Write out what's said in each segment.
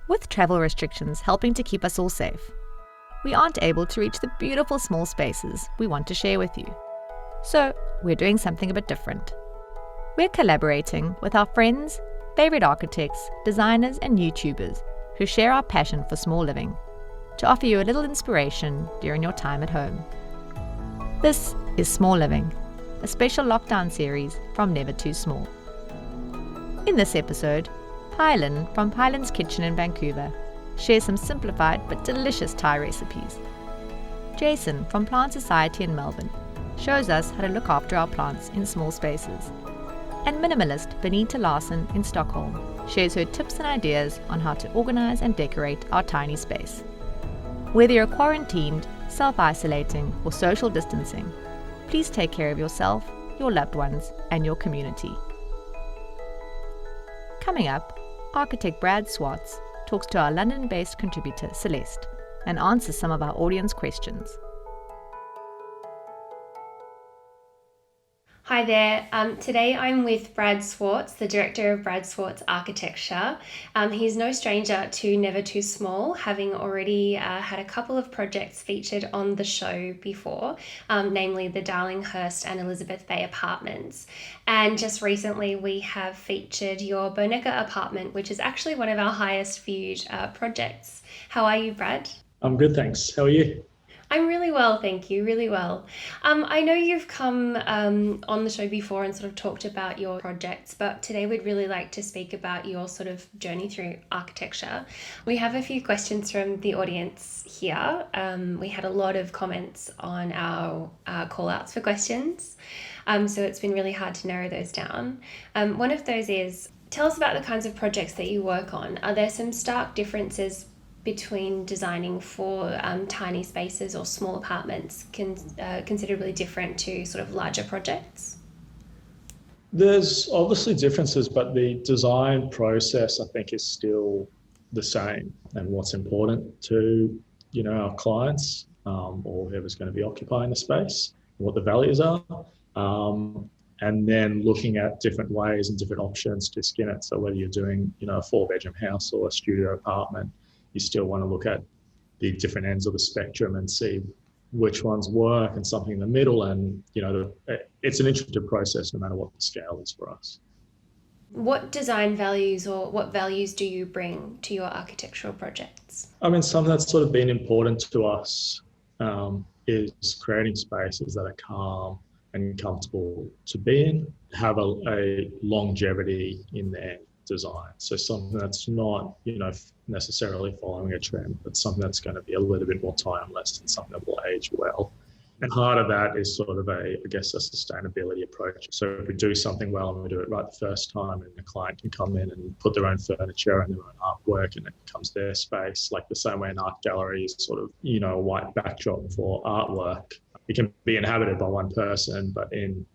With travel restrictions helping to keep us all safe, we aren't able to reach the beautiful small spaces we want to share with you. So we're doing something a bit different. We're collaborating with our friends, favourite architects, designers and YouTubers who share our passion for small living to offer you a little inspiration during your time at home. This is Small Living, a special lockdown series from Never Too Small. In this episode, Pailin from Pailins Kitchen in Vancouver shares some simplified but delicious Thai recipes. Jason from Plant Society in Melbourne shows us how to look after our plants in small spaces. And minimalist Benita Larsen in Stockholm shares her tips and ideas on how to organise and decorate our tiny space. Whether you're quarantined, self-isolating or social distancing, please take care of yourself, your loved ones and your community. Coming up, architect Brad Swartz talks to our London-based contributor Celeste and answers some of our audience questions. Hi there. Today I'm with Brad Swartz, the director of Brad Swartz Architecture. He's no stranger to Never Too Small, having already had a couple of projects featured on the show before, namely the Darlinghurst and Elizabeth Bay apartments. And just recently we have featured your Boneka apartment, which is actually one of our highest viewed projects. How are you, Brad? I'm good, thanks. How are you? I'm really well, thank you, really well. I know you've come on the show before and sort of talked about your projects, but today we'd really like to speak about your sort of journey through architecture. We have a few questions from the audience here. We had a lot of comments on our call-outs for questions, so it's been really hard to narrow those down. One of those is, tell us about the kinds of projects that you work on. Are there some stark differences between designing for tiny spaces or small apartments considerably different to sort of larger projects? There's obviously differences, but the design process I think is still the same, and what's important to our clients or whoever's going to be occupying the space, what the values are, and then looking at different ways and different options to skin it. So whether you're doing a 4-bedroom house or a studio apartment, you still want to look at the different ends of the spectrum and see which ones work and something in the middle. And, it's an iterative process no matter what the scale is for us. What design values or what values do you bring to your architectural projects? I mean, something that's sort of been important to us is creating spaces that are calm and comfortable to be in, have a longevity in their design. So something that's not, necessarily following a trend, but something that's going to be a little bit more timeless and something that will age well. And part of that is sort of a sustainability approach. So if we do something well and we do it right the first time, and the client can come in and put their own furniture and their own artwork, and it becomes their space, like the same way an art gallery is sort of, a white backdrop for artwork. It can be inhabited by one person, but in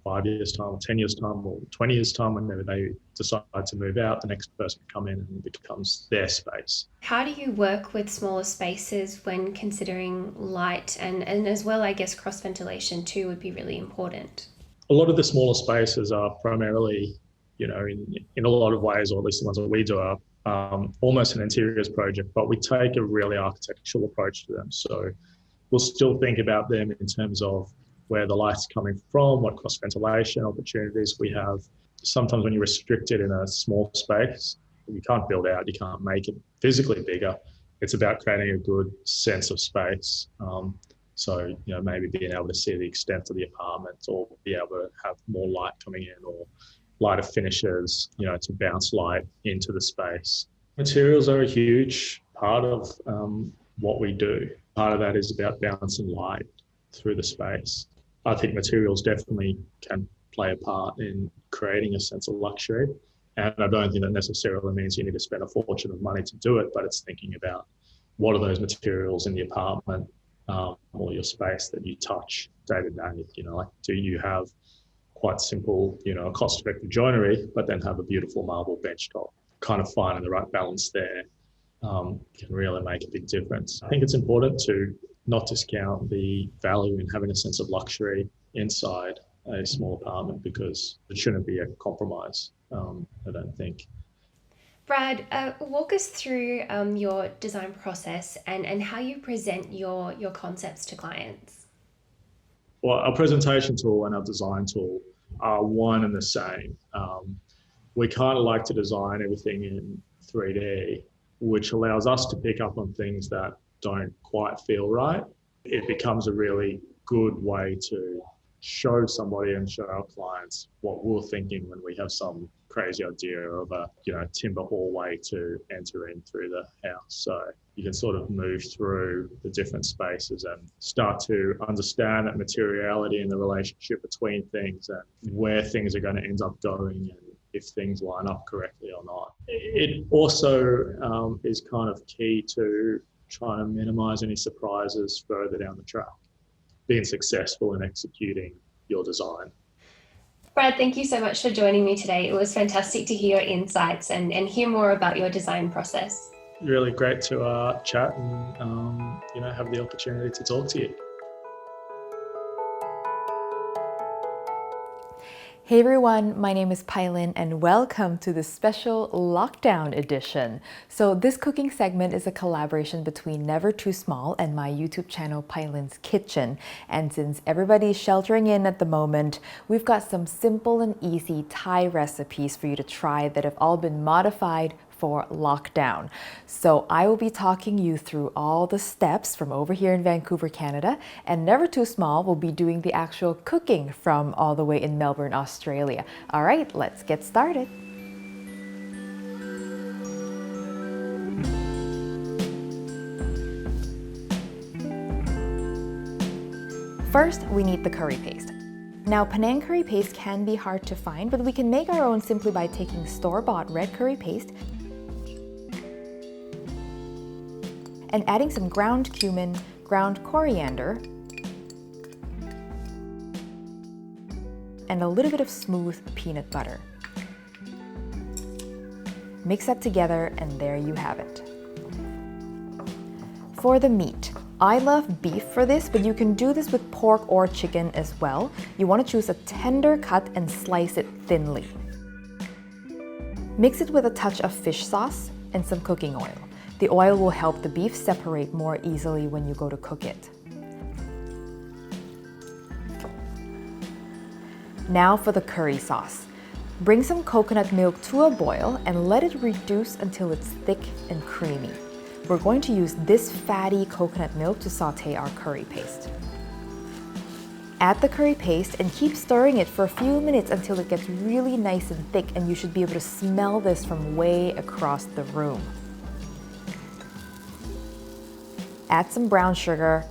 5 years' time or 10 years' time or 20 years' time, whenever they decide to move out, the next person can come in and it becomes their space. How do you work with smaller spaces when considering light and as well, I guess, cross ventilation too would be really important? A lot of the smaller spaces are primarily, in a lot of ways, or at least the ones that we do, are almost an interiors project, but we take a really architectural approach to them. So we'll still think about them in terms of where the light's coming from, what cross ventilation opportunities we have. Sometimes when you're restricted in a small space, you can't build out, you can't make it physically bigger. It's about creating a good sense of space. So, maybe being able to see the extent of the apartment, or be able to have more light coming in, or lighter finishes, to bounce light into the space. Materials are a huge part of what we do. Part of that is about balancing light through the space. I think materials definitely can play a part in creating a sense of luxury. And I don't think that necessarily means you need to spend a fortune of money to do it, but it's thinking about what are those materials in the apartment or your space that you touch day to day. Do you have quite simple, cost-effective joinery, but then have a beautiful marble benchtop? Kind of finding the right balance there can really make a big difference. I think it's important to not discount the value in having a sense of luxury inside a small apartment, because it shouldn't be a compromise, I don't think. Brad, walk us through your design process and how you present your concepts to clients. Well, our presentation tool and our design tool are one and the same. We kind of like to design everything in 3D, which allows us to pick up on things that don't quite feel right. It becomes a really good way to show somebody and show our clients what we're thinking when we have some crazy idea of a timber hallway to enter in through the house. So you can sort of move through the different spaces and start to understand that materiality and the relationship between things and where things are going to end up going and if things line up correctly or not. It also is kind of key to trying to minimize any surprises further down the track, being successful in executing your design. Brad, thank you so much for joining me today. It was fantastic to hear your insights and hear more about your design process. Really great to chat and have the opportunity to talk to you. Hey everyone, my name is Pailin and welcome to the special lockdown edition. So this cooking segment is a collaboration between Never Too Small and my YouTube channel Pailins Kitchen. And since everybody's sheltering in at the moment, we've got some simple and easy Thai recipes for you to try that have all been modified for lockdown. So I will be talking you through all the steps from over here in Vancouver, Canada, and Never Too Small will be doing the actual cooking from all the way in Melbourne, Australia. All right, let's get started. First, we need the curry paste. Now, Panang curry paste can be hard to find, but we can make our own simply by taking store-bought red curry paste and adding some ground cumin, ground coriander, and a little bit of smooth peanut butter. Mix that together and there you have it. For the meat, I love beef for this, but you can do this with pork or chicken as well. You want to choose a tender cut and slice it thinly. Mix it with a touch of fish sauce and some cooking oil. The oil will help the beef separate more easily when you go to cook it. Now for the curry sauce. Bring some coconut milk to a boil and let it reduce until it's thick and creamy. We're going to use this fatty coconut milk to saute our curry paste. Add the curry paste and keep stirring it for a few minutes until it gets really nice and thick, and you should be able to smell this from way across the room. Add some brown sugar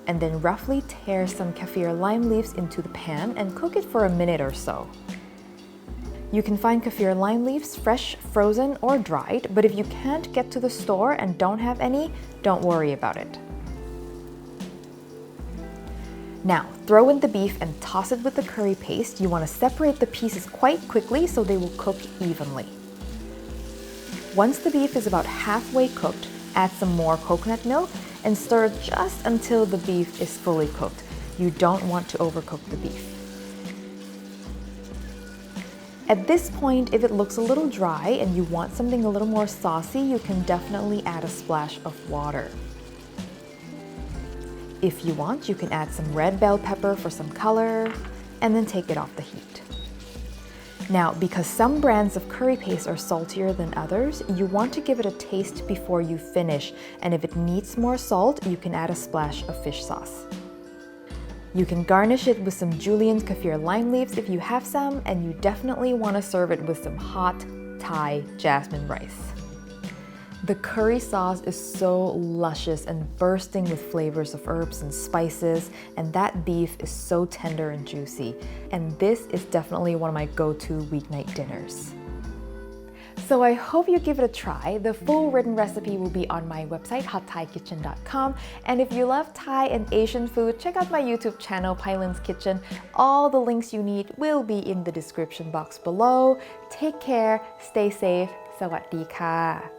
and then roughly tear some kaffir lime leaves into the pan and cook it for a minute or so. You can find kaffir lime leaves fresh, frozen, or dried, but if you can't get to the store and don't have any, don't worry about it. Now, throw in the beef and toss it with the curry paste. You want to separate the pieces quite quickly so they will cook evenly. Once the beef is about halfway cooked, add some more coconut milk and stir just until the beef is fully cooked. You don't want to overcook the beef. At this point, if it looks a little dry and you want something a little more saucy, you can definitely add a splash of water. If you want, you can add some red bell pepper for some color and then take it off the heat. Now, because some brands of curry paste are saltier than others, you want to give it a taste before you finish, and if it needs more salt, you can add a splash of fish sauce. You can garnish it with some julienne kaffir lime leaves if you have some, and you definitely want to serve it with some hot Thai jasmine rice. The curry sauce is so luscious and bursting with flavors of herbs and spices, and that beef is so tender and juicy. And this is definitely one of my go-to weeknight dinners. So I hope you give it a try. The full written recipe will be on my website, hotthaikitchen.com. And if you love Thai and Asian food, check out my YouTube channel, Pailins Kitchen. All the links you need will be in the description box below. Take care, stay safe. Sawadee ka.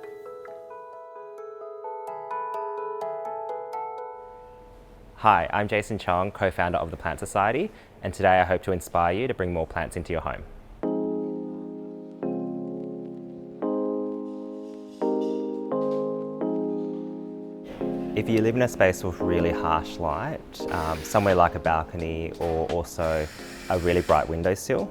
Hi, I'm Jason Chongue, co-founder of the Plant Society, and today I hope to inspire you to bring more plants into your home. If you live in a space with really harsh light, somewhere like a balcony or also a really bright windowsill,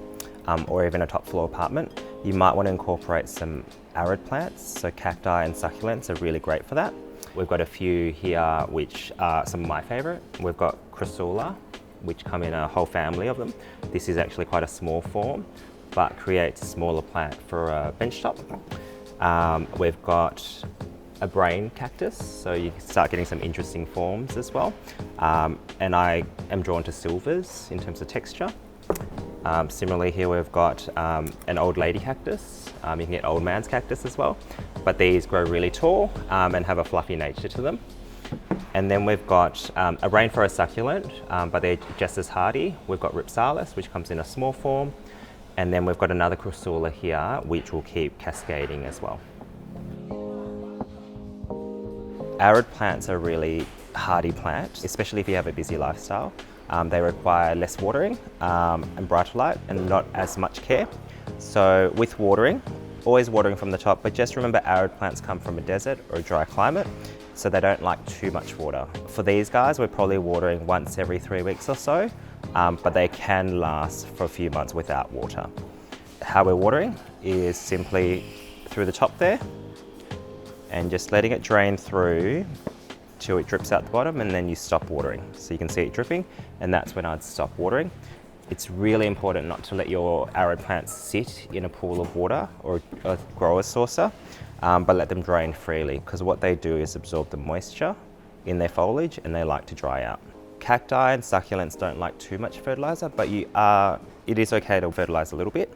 or even a top floor apartment, you might want to incorporate some arid plants. So cacti and succulents are really great for that. We've got a few here which are some of my favourite. We've got crassula, which come in a whole family of them. This is actually quite a small form, but creates a smaller plant for a bench top. We've got a brain cactus, so you can start getting some interesting forms as well. And I am drawn to silvers in terms of texture. Similarly here we've got an old lady cactus. You can get old man's cactus as well, but these grow really tall and have a fluffy nature to them. And then we've got a rainforest succulent, but they're just as hardy. We've got ripsalis, which comes in a small form. And then we've got another crassula here, which will keep cascading as well. Arid plants are really hardy plant, especially if you have a busy lifestyle. They require less watering and brighter light and not as much care. So with watering, always watering from the top, but just remember arid plants come from a desert or a dry climate, so they don't like too much water. For these guys, we're probably watering once every 3 weeks or so, but they can last for a few months without water. How we're watering is simply through the top there, and just letting it drain through till it drips out the bottom, and then you stop watering. So you can see it dripping, and that's when I'd stop watering. It's really important not to let your arid plants sit in a pool of water or a grower saucer, but let them drain freely, because what they do is absorb the moisture in their foliage and they like to dry out. Cacti and succulents don't like too much fertilizer, but it is okay to fertilize a little bit.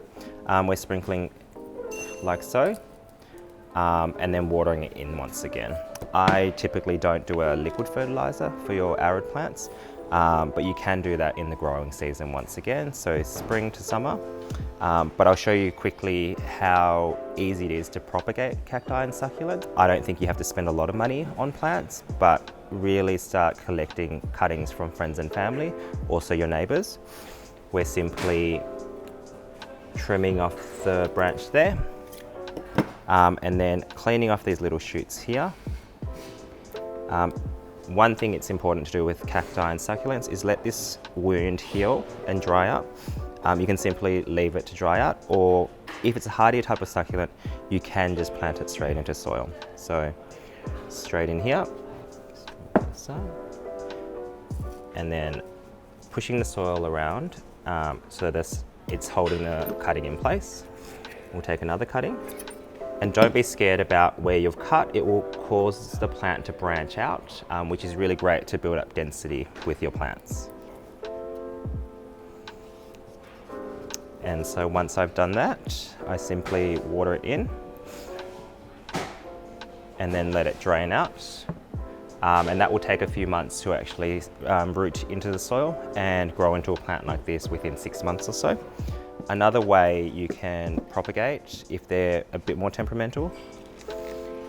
We're sprinkling like so, and then watering it in once again. I typically don't do a liquid fertilizer for your arid plants, but you can do that in the growing season once again, so spring to summer. But I'll show you quickly how easy it is to propagate cacti and succulents. I don't think you have to spend a lot of money on plants, but really start collecting cuttings from friends and family, also your neighbours. We're simply trimming off the branch there, and then cleaning off these little shoots here. One thing it's important to do with cacti and succulents is let this wound heal and dry up. You can simply leave it to dry out, or if it's a hardier type of succulent, you can just plant it straight into soil. So straight in here, and then pushing the soil around so that it's holding the cutting in place. We'll take another cutting. And don't be scared about where you've cut. It will cause the plant to branch out, which is really great to build up density with your plants. And so once I've done that, I simply water it in and then let it drain out. And that will take a few months to actually root into the soil and grow into a plant like this within 6 months or so. Another way you can propagate if they're a bit more temperamental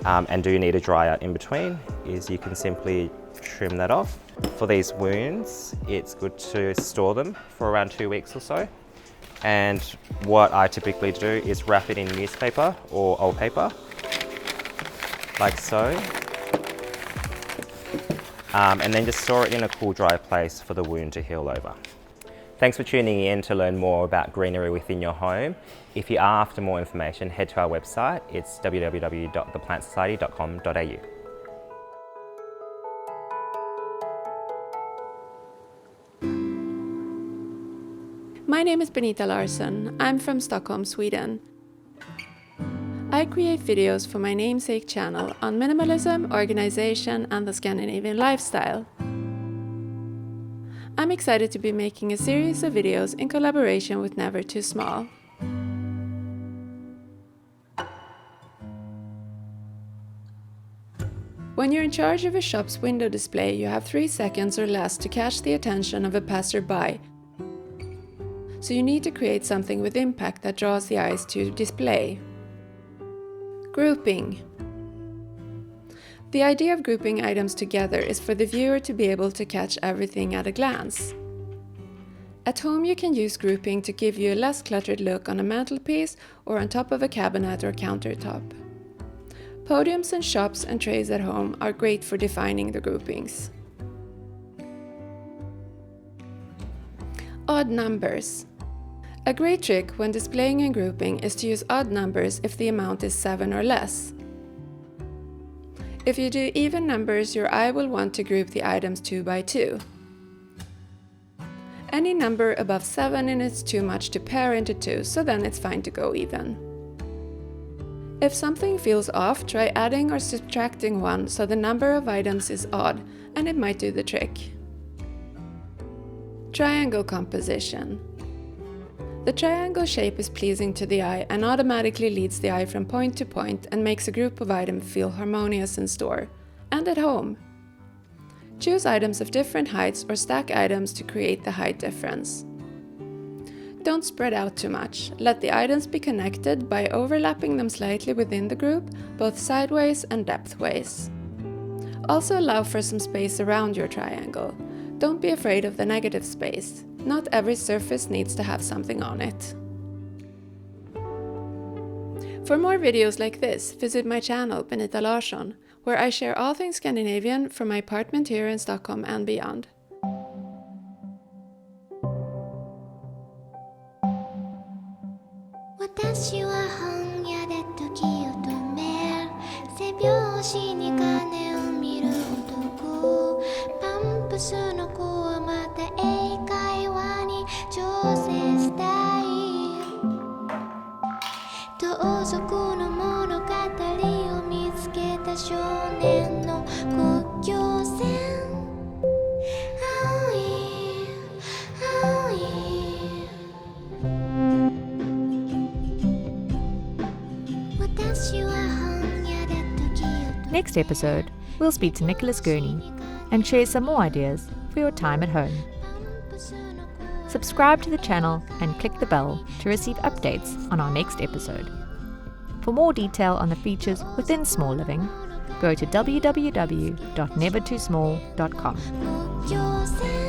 and do need a dry out in between is you can simply trim that off. For these wounds, it's good to store them for around 2 weeks or so. And what I typically do is wrap it in newspaper or old paper, like so. And then just store it in a cool, dry place for the wound to heal over. Thanks for tuning in to learn more about greenery within your home. If you are after more information, head to our website. It's www.theplantsociety.com.au. My name is Benita Larsson. I'm from Stockholm, Sweden. I create videos for my namesake channel on minimalism, organization, and the Scandinavian lifestyle. I'm excited to be making a series of videos in collaboration with Never Too Small. When you're in charge of a shop's window display, you have 3 seconds or less to catch the attention of a passerby. So you need to create something with impact that draws the eyes to your display. Grouping. The idea of grouping items together is for the viewer to be able to catch everything at a glance. At home you can use grouping to give you a less cluttered look on a mantelpiece or on top of a cabinet or countertop. Podiums in shops and trays at home are great for defining the groupings. Odd numbers. A great trick when displaying a grouping is to use odd numbers if the amount is 7 or less. If you do even numbers, your eye will want to group the items 2 by 2. Any number above 7 and it's too much to pair into 2, so then it's fine to go even. If something feels off, try adding or subtracting 1 so the number of items is odd, and it might do the trick. Triangle composition. The triangle shape is pleasing to the eye and automatically leads the eye from point to point and makes a group of items feel harmonious in store and at home. Choose items of different heights or stack items to create the height difference. Don't spread out too much. Let the items be connected by overlapping them slightly within the group, both sideways and depthways. Also allow for some space around your triangle. Don't be afraid of the negative space. Not every surface needs to have something on it. For more videos like this, visit my channel, Benita Larsson, where I share all things Scandinavian from my apartment here in Stockholm and beyond. Next episode, we'll speak to Nicholas Gurney and share some more ideas for your time at home. Subscribe to the channel and click the bell to receive updates on our next episode. For more detail on the features within Small Living, go to www.nevertoosmall.com.